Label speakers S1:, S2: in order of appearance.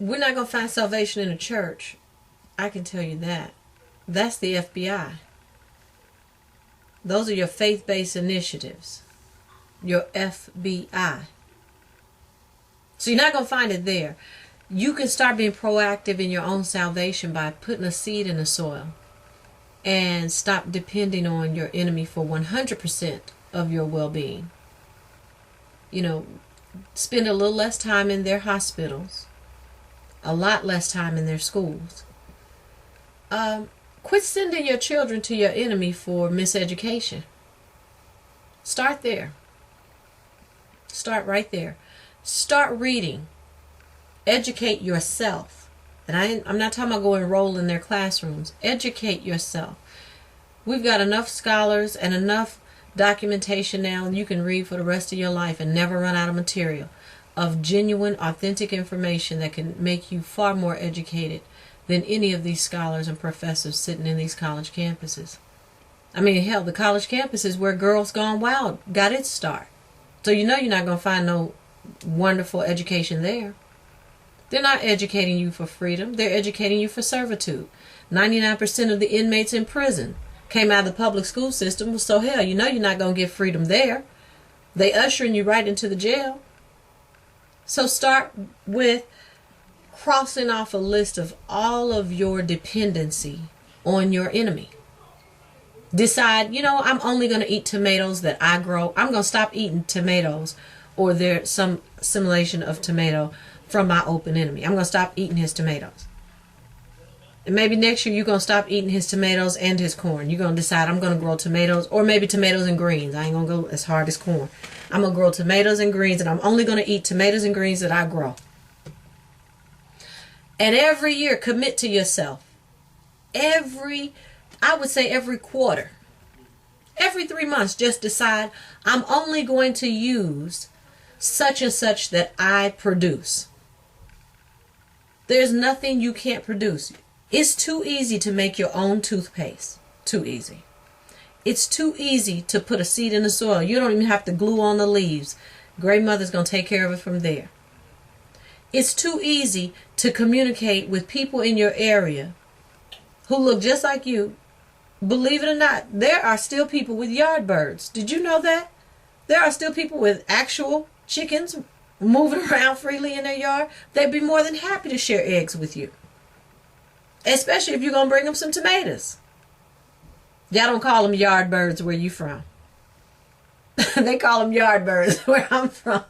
S1: We're not going to find salvation in a church. I can tell you that. That's the FBI. Those are your faith-based initiatives. Your FBI. So you're not going to find it there. You can start being proactive in your own salvation by putting a seed in the soil. And stop depending on your enemy for 100% of your well-being. Spend a little less time in their hospitals. A lot less time in their schools. Quit sending your children to your enemy for miseducation. Start there. Start right there. Start reading. Educate yourself. And I'm not talking about go enroll in their classrooms. Educate yourself. We've got enough scholars and enough documentation now you can read for the rest of your life and never run out of material of genuine, authentic information that can make you far more educated than any of these scholars and professors sitting in these college campuses. I mean, hell, the college campus is where Girls Gone Wild got its start. So you're not going to find no wonderful education there. They're not educating you for freedom. They're educating you for servitude. 99% of the inmates in prison came out of the public school system. So hell, you're not going to get freedom there. They ushering you right into the jail. So start with crossing off a list of all of your dependency on your enemy. Decide, I'm only going to eat tomatoes that I grow. I'm going to stop eating tomatoes or there's some simulation of tomato from my open enemy. I'm going to stop eating his tomatoes. And maybe next year you're going to stop eating his tomatoes and his corn. You're going to decide I'm going to grow tomatoes or maybe tomatoes and greens. I ain't going to go as hard as corn. I'm going to grow tomatoes and greens and I'm only going to eat tomatoes and greens that I grow. And every year commit to yourself. I would say every quarter. Every 3 months just decide I'm only going to use such and such that I produce. There's nothing you can't produce. It's too easy to make your own toothpaste. Too easy. It's too easy to put a seed in the soil. You don't even have to glue on the leaves. Great Mother's going to take care of it from there. It's too easy to communicate with people in your area who look just like you. Believe it or not, there are still people with yard birds. Did you know that? There are still people with actual chickens moving around freely in their yard. They'd be more than happy to share eggs with you. Especially if you're going to bring them some tomatoes. Y'all don't call them yard birds where you from. They call them yard birds where I'm from.